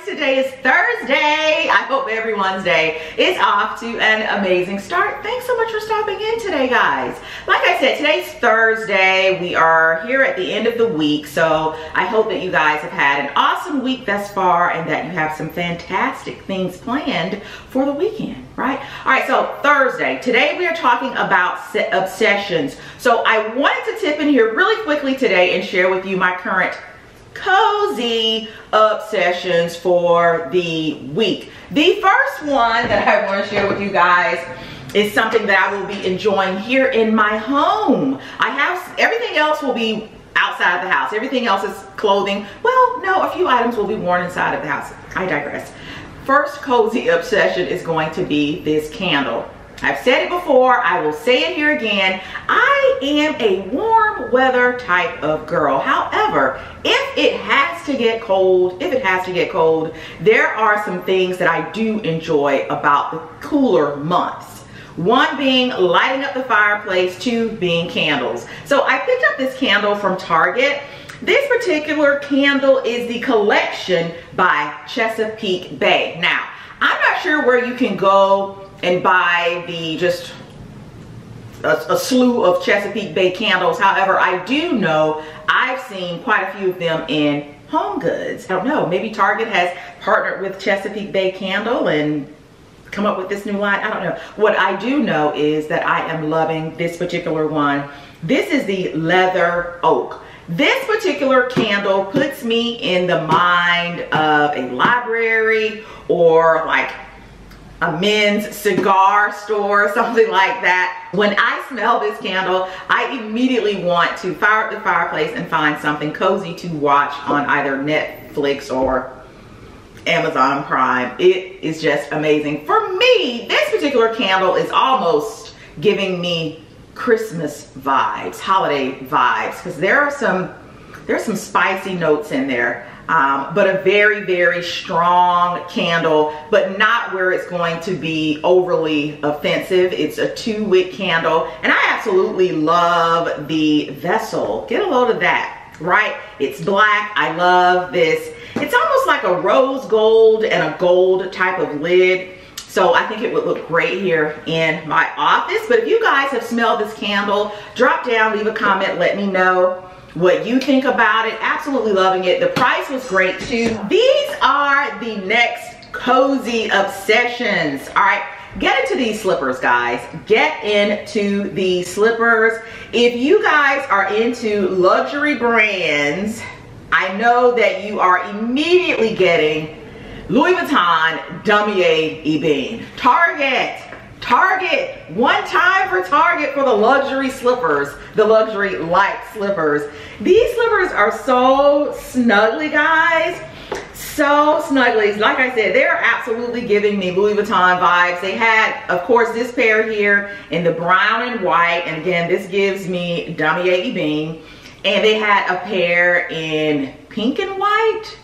Today is Thursday. I hope everyone's day is off to an amazing start. Thanks so much for stopping in today, guys. Like I said, today's Thursday. We are here at the end of the week, so I hope that you guys have had an awesome week thus far and that you have some fantastic things planned for the weekend, right? All right, so Thursday. Today we are talking about obsessions. So I wanted to tip in here really quickly today and share with you my current cozy obsessions for the week. The first one that I want to share with you guys is something that I will be enjoying here in my home. Everything else will be outside of the house. Everything else is clothing. Well, no, a few items will be worn inside of the house. I digress. First cozy obsession is going to be this candle. I've said it before, I will say it here again. I am a warm weather type of girl. However, if it has to get cold, there are some things that I do enjoy about the cooler months. One being lighting up the fireplace, two being candles. So I picked up this candle from Target. This particular candle is the Collection by Chesapeake Bay. Now, I'm not sure where you can go and buy just a slew of Chesapeake Bay candles. However, I do know I've seen quite a few of them in Home Goods. I don't know, maybe Target has partnered with Chesapeake Bay Candle and come up with this new line. I don't know. What I do know is that I am loving this particular one. This is the Leather Oak. This particular candle puts me in the mind of a library or like a men's cigar store, something like that. When I smell this candle, I immediately want to fire up the fireplace and find something cozy to watch on either Netflix or Amazon Prime. It is just amazing. For me, this particular candle is almost giving me Christmas vibes, holiday vibes, because there's some spicy notes in there. But a very, very strong candle, but not where it's going to be overly offensive. It's a 2-wick candle, and I absolutely love the vessel. Get a load of that, right? It's black. I love this. It's almost like a rose gold and a gold type of lid. So I think it would look great here in my office. But if you guys have smelled this candle, drop down, leave a comment, let me know what you think about it. Absolutely loving it. The price was great too. These are the next cozy obsessions. All right, get into these slippers, guys. Get into these slippers. If you guys are into luxury brands, I know that you are immediately getting Louis Vuitton Damier Ebene. Target, one time for Target for the luxury slippers, the luxury light slippers. These slippers are so snuggly, guys. So snuggly. Like I said, they're absolutely giving me Louis Vuitton vibes. They had, of course, this pair here in the brown and white. And again, this gives me Damier Ebene. And they had a pair in pink and white.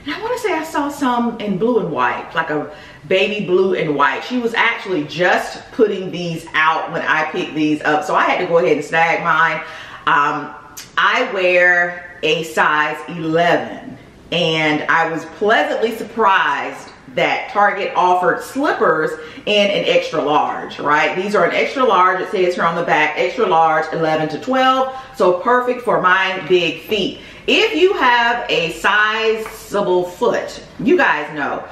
And I want to say I saw some in blue and white, like a baby blue and white. She was actually just putting these out when I picked these up, so I had to go ahead and snag mine. I wear a size 11, and I was pleasantly surprised that Target offered slippers in an extra large, right? These are an extra large. It says here on the back, extra large, 11 to 12, so perfect for my big feet. If you have a sizable foot, you guys know,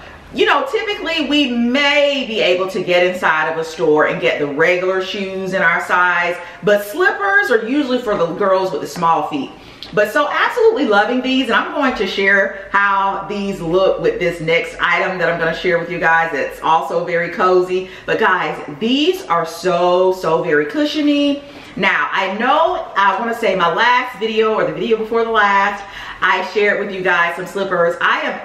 typically we may be able to get inside of a store and get the regular shoes in our size, but slippers are usually for the girls with the small feet. But so absolutely loving these, and I'm going to share how these look with this next item that I'm going to share with you guys. It's also very cozy. But guys, these are so very cushiony. Now, I know, I want to say my last video or the video before the last, I shared with you guys some slippers. I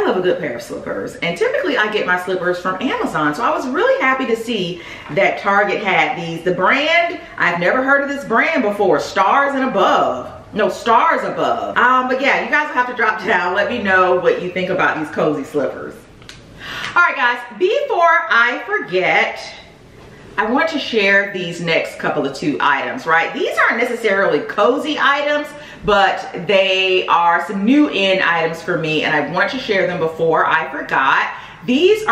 love a good pair of slippers, and typically I get my slippers from Amazon, so I was really happy to see that Target had these. The brand, I've never heard of this brand before, Stars Above. But yeah, you guys will have to drop down, let me know what you think about these cozy slippers. All right, guys, before I forget, I want to share these next couple of two items, right? These aren't necessarily cozy items, but they are some new in items for me and I wanted to share them before I forgot. These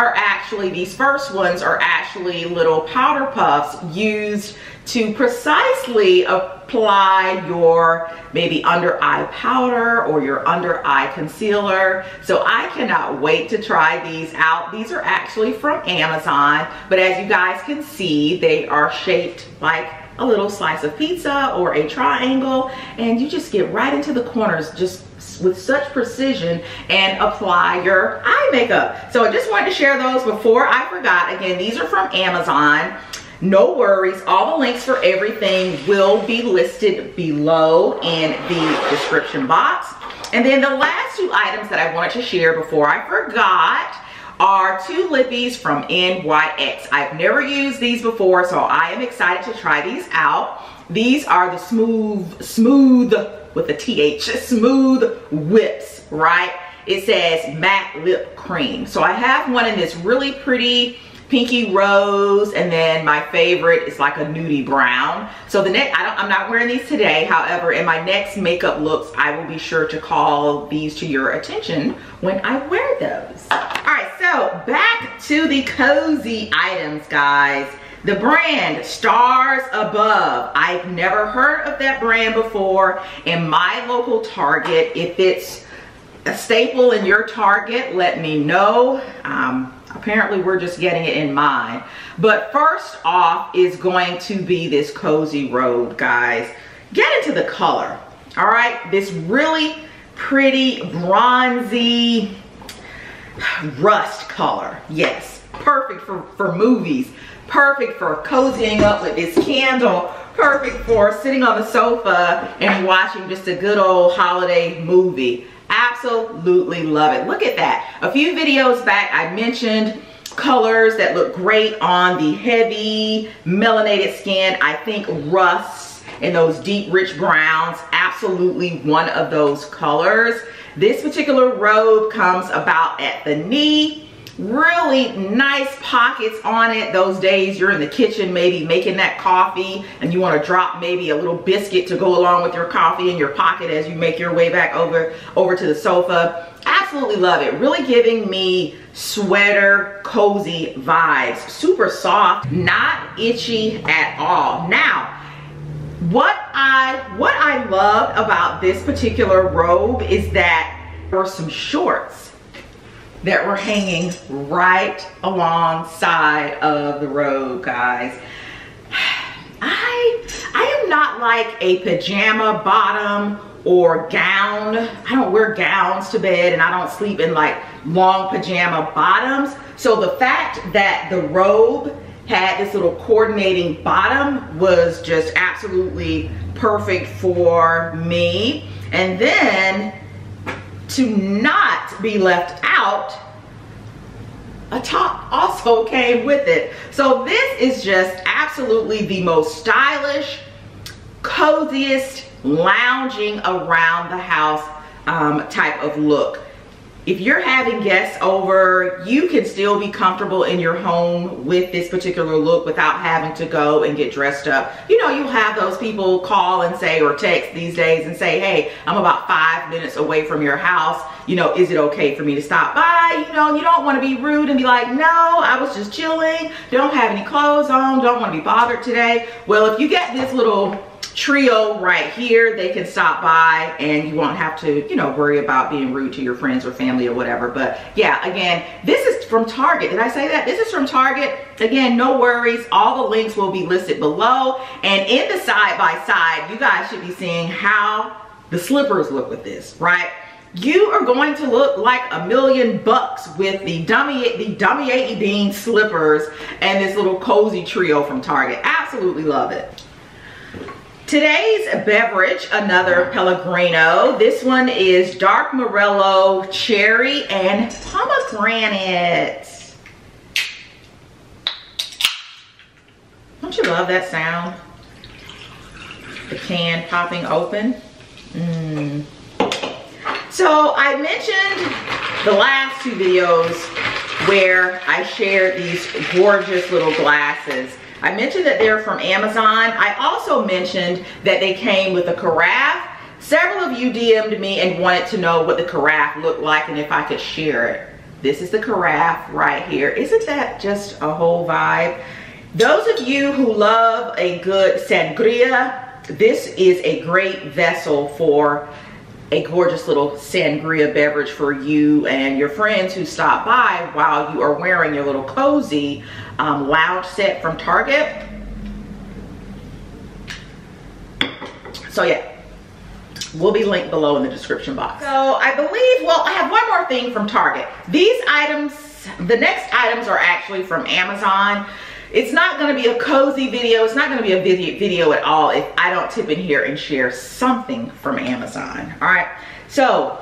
first ones are actually little powder puffs used to precisely apply your maybe under eye powder or your under eye concealer. So I cannot wait to try these out. These are actually from Amazon, but as you guys can see, they are shaped like a little slice of pizza or a triangle, and you just get right into the corners just with such precision and apply your eye makeup. So I just wanted to share those before I forgot. Again, these are from Amazon. No worries, all the links for everything will be listed below in the description box. And then the last two items that I wanted to share before I forgot are two lippies from NYX. I've never used these before, so I am excited to try these out. These are the smooth with a TH, smooth whips, right? It says matte lip cream. So I have one in this really pretty pinky rose, and then my favorite is like a nudie brown. So I'm not wearing these today. However, in my next makeup looks, I will be sure to call these to your attention when I wear those. All right, so back to the cozy items, guys. The brand Stars Above. I've never heard of that brand before. In my local Target, if it's a staple in your Target, let me know. Apparently we're just getting it in mine. But first off is going to be this cozy robe, guys. Get into the color, all right? This really pretty bronzy rust color. Yes, perfect for movies. Perfect for cozying up with this candle. Perfect for sitting on the sofa and watching just a good old holiday movie. Absolutely love it. Look at that. A few videos back, I mentioned colors that look great on the heavy melanated skin. I think rust and those deep rich browns, absolutely one of those colors. This particular robe comes about at the knee. Really nice pockets on it. Those days you're in the kitchen maybe making that coffee and you want to drop maybe a little biscuit to go along with your coffee in your pocket as you make your way back over to the sofa. Absolutely love it. Really giving me sweater cozy vibes. Super soft, not itchy at all. Now, what I loved about this particular robe is that there were some shorts that were hanging right alongside of the robe, guys. I am not like a pajama bottom or gown. I don't wear gowns to bed and I don't sleep in like long pajama bottoms. So the fact that the robe had this little coordinating bottom was just absolutely perfect for me. And then to not be left out, a top also came with it. So this is just absolutely the most stylish, coziest, lounging around the house type of look. If you're having guests over, you can still be comfortable in your home with this particular look without having to go and get dressed up. You know, you'll have those people call and say, or text these days and say, hey, I'm about 5 minutes away from your house. You know, is it okay for me to stop by? You know, you don't want to be rude and be like, no, I was just chilling. Don't have any clothes on. Don't want to be bothered today. Well, if you get this little trio right here, they can stop by and you won't have to, you know, worry about being rude to your friends or family or whatever. But yeah, again, this is from Target. Did I say that? This is from Target. Again, no worries. All the links will be listed below. And in the side by side, you guys should be seeing how the slippers look with this, right? You are going to look like $1,000,000 with the dummy bean slippers and this little cozy trio from Target. Absolutely love it. Today's beverage, another Pellegrino. This one is dark morello, cherry, and pomegranate. Don't you love that sound? The can popping open. So I mentioned the last two videos where I shared these gorgeous little glasses. I mentioned that they're from Amazon. I also mentioned that they came with a carafe. Several of you DM'd me and wanted to know what the carafe looked like and if I could share it. This is the carafe right here. Isn't that just a whole vibe? Those of you who love a good sangria, this is a great vessel for a gorgeous little sangria beverage for you and your friends who stop by while you are wearing your little cozy lounge set from Target. So yeah, will be linked below in the description box. So I believe, well, I have one more thing from Target. These items, the next items are actually from Amazon. It's not going to be a cozy video. It's not going to be a video at all if I don't tip in here and share something from Amazon. All right. So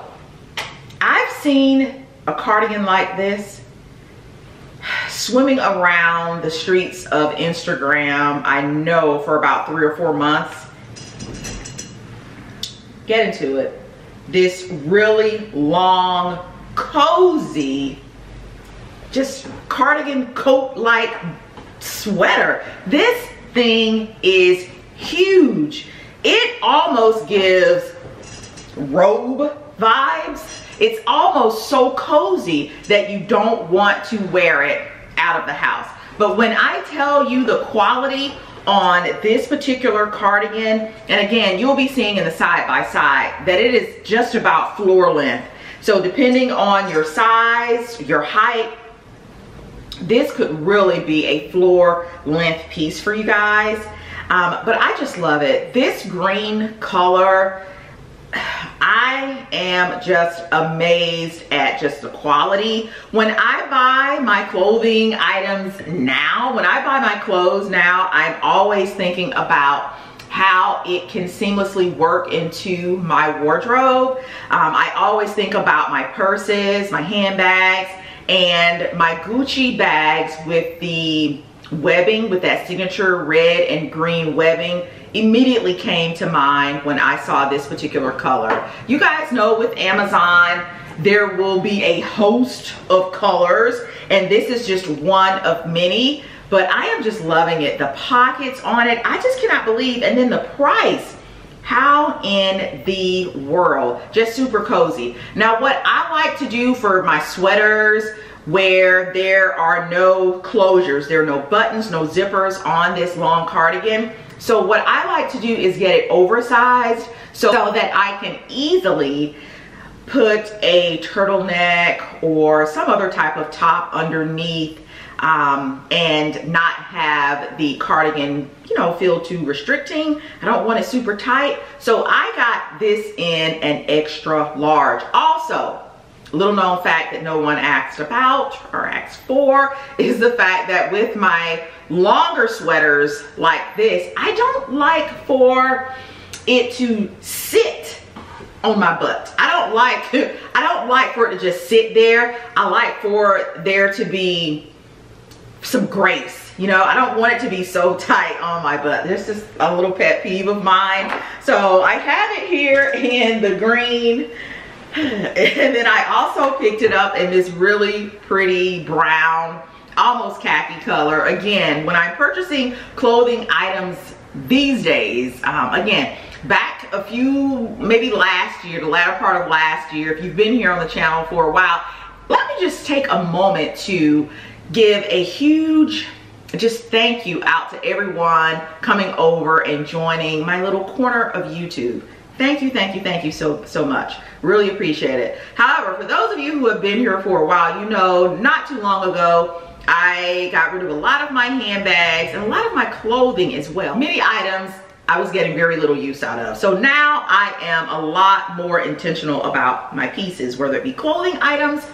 I've seen a cardigan like this swimming around the streets of Instagram, I know, for about 3 or 4 months. Get into it. This really long, cozy, just cardigan coat-like sweater. This thing is huge. It almost gives robe vibes. It's almost so cozy that you don't want to wear it out of the house. But when I tell you the quality on this particular cardigan, and again, you'll be seeing in the side by side that it is just about floor length. So depending on your size, your height, this could really be a floor length piece for you guys. But I just love it. This green color, I am just amazed at just the quality. When I buy my clothing items now, when I buy my clothes now, I'm always thinking about how it can seamlessly work into my wardrobe. I always think about my purses, my handbags, and my Gucci bags with the webbing, with that signature red and green webbing, immediately came to mind when I saw this particular color. You guys know with Amazon, there will be a host of colors, and this is just one of many, but I am just loving it. The pockets on it, I just cannot believe, and then the price. How in the world? Just super cozy. Now, what I like to do for my sweaters where there are no closures, there are no buttons, no zippers on this long cardigan. So what I like to do is get it oversized so that I can easily put a turtleneck or some other type of top underneath and not have the cardigan, you know, feel too restricting. I don't want it super tight. So I got this in an extra large. Also, little known fact that no one asked about or asked for is the fact that with my longer sweaters like this, I don't like for it to sit on my butt. I don't like for it to just sit there. I like for there to be some grace. You know, I don't want it to be so tight on my butt. This is a little pet peeve of mine. So I have it here in the green. And then I also picked it up in this really pretty brown, almost khaki color. Again, when I'm purchasing clothing items these days, again, back a few, maybe last year, the latter part of last year, if you've been here on the channel for a while, let me just take a moment to give a huge just thank you out to everyone coming over and joining my little corner of YouTube. Thank you so much. Really appreciate it. However, for those of you who have been here for a while, you know, not too long ago, I got rid of a lot of my handbags and a lot of my clothing as well. Many items I was getting very little use out of. So now I am a lot more intentional about my pieces, whether it be clothing items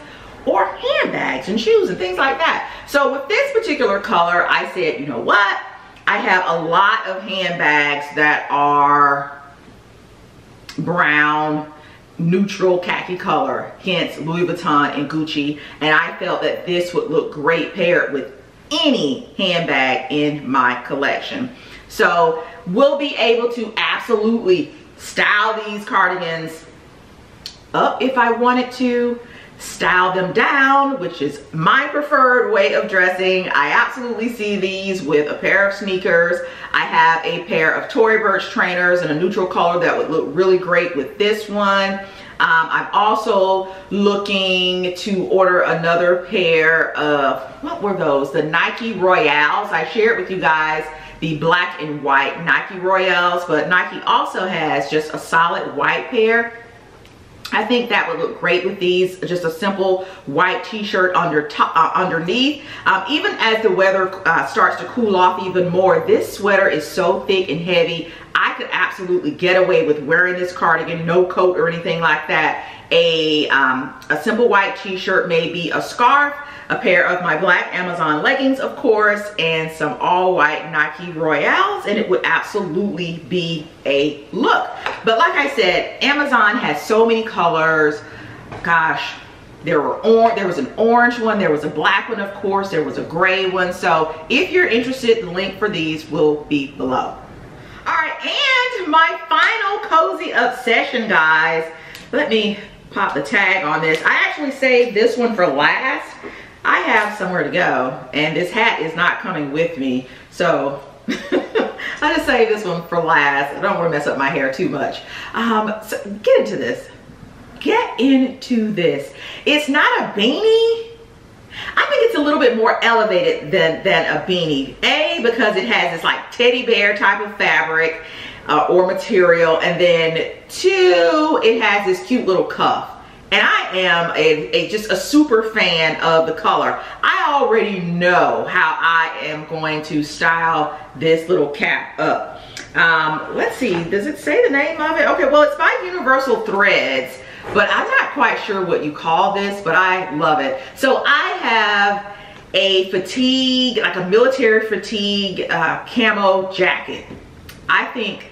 or handbags and shoes and things like that. So with this particular color, I said, you know what? I have a lot of handbags that are brown, neutral khaki color, hence Louis Vuitton and Gucci, and I felt that this would look great paired with any handbag in my collection. So we'll be able to absolutely style these cardigans up if I wanted to. style them down, which is my preferred way of dressing. I absolutely see these with a pair of sneakers. I have a pair of Tory Burch trainers in a neutral color that would look really great with this one. I'm also looking to order another pair of, what were those? The Nike Royales. I shared with you guys the black and white Nike Royales, but Nike also has just a solid white pair. I think that would look great with these. Just a simple white t-shirt underneath. Even as the weather starts to cool off even more, this sweater is so thick and heavy. I could absolutely get away with wearing this cardigan, no coat or anything like that. A simple white t-shirt, maybe a scarf, a pair of my black Amazon leggings, of course, and some all white Nike Royales, and it would absolutely be a look. But like I said, Amazon has so many colors. Gosh, there was an orange one, there was a black one, of course, there was a gray one. So if you're interested, the link for these will be below. All right, and my final cozy obsession, guys. Let me pop the tag on this. I actually saved this one for last. I have somewhere to go, and this hat is not coming with me, so I just saved this one for last. I don't want to mess up my hair too much. So get into this. Get into this. It's not a beanie. I think it's a little bit more elevated than a beanie. A, because it has this like teddy bear type of fabric or material, and then two, it has this cute little cuff. And I am just a super fan of the color. I already know how I am going to style this little cap up. Let's see, does it say the name of it? Okay, well, it's by Universal Threads, but I'm not quite sure what you call this, but I love it. So I have a fatigue, like a military fatigue camo jacket. I think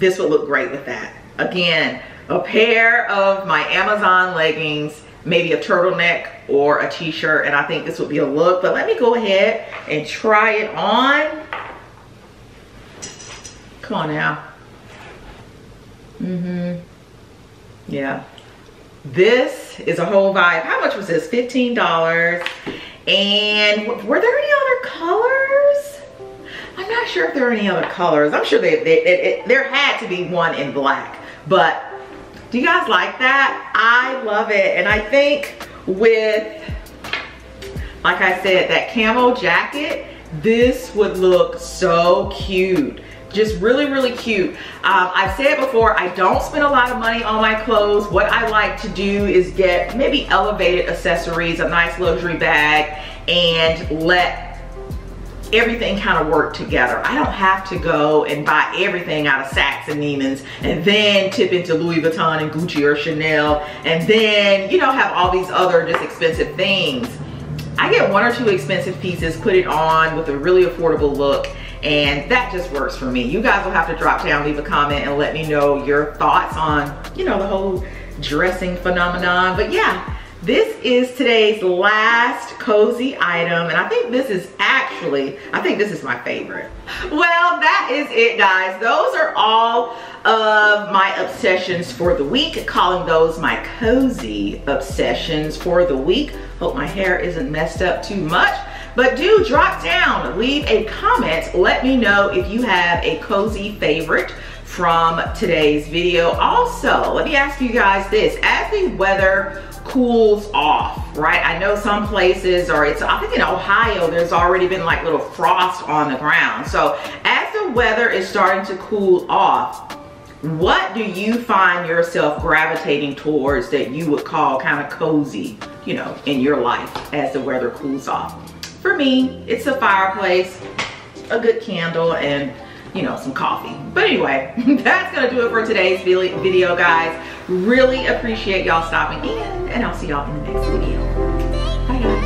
this would look great with that. Again, a pair of my Amazon leggings, maybe a turtleneck or a t-shirt, and I think this would be a look. But let me go ahead and try it on. Come on now. Yeah. This is a whole vibe. How much was this? $15. And were there any other colors? I'm not sure if there are any other colors. I'm sure there had to be one in black, but do you guys like that? I love it. And I think with, like I said, that camo jacket, this would look so cute. Just really, really cute. I've said before, I don't spend a lot of money on my clothes. What I like to do is get maybe elevated accessories, a nice luxury bag, and let everything kind of work together. I don't have to go and buy everything out of Saks and Neiman's and then tip into Louis Vuitton and Gucci or Chanel and then, you know, have all these other just expensive things. I get one or two expensive pieces, put it on with a really affordable look, and that just works for me. You guys will have to drop down, leave a comment, and let me know your thoughts on, you know, the whole dressing phenomenon. But yeah, this is today's last cozy item, and I think this is my favorite. Well, that is it, guys. Those are all of my obsessions for the week, calling those my cozy obsessions for the week. Hope my hair isn't messed up too much, but do drop down, leave a comment, let me know if you have a cozy favorite from today's video. Also, let me ask you guys this: as the weather cools off, right? I know some places, or I think in Ohio, there's already been like little frost on the ground. So as the weather is starting to cool off, what do you find yourself gravitating towards that you would call kind of cozy, you know, in your life as the weather cools off? For me, it's a fireplace, a good candle, and, you know, some coffee. But anyway, that's gonna do it for today's video, guys. Really appreciate y'all stopping in, and I'll see y'all in the next video. Bye, guys.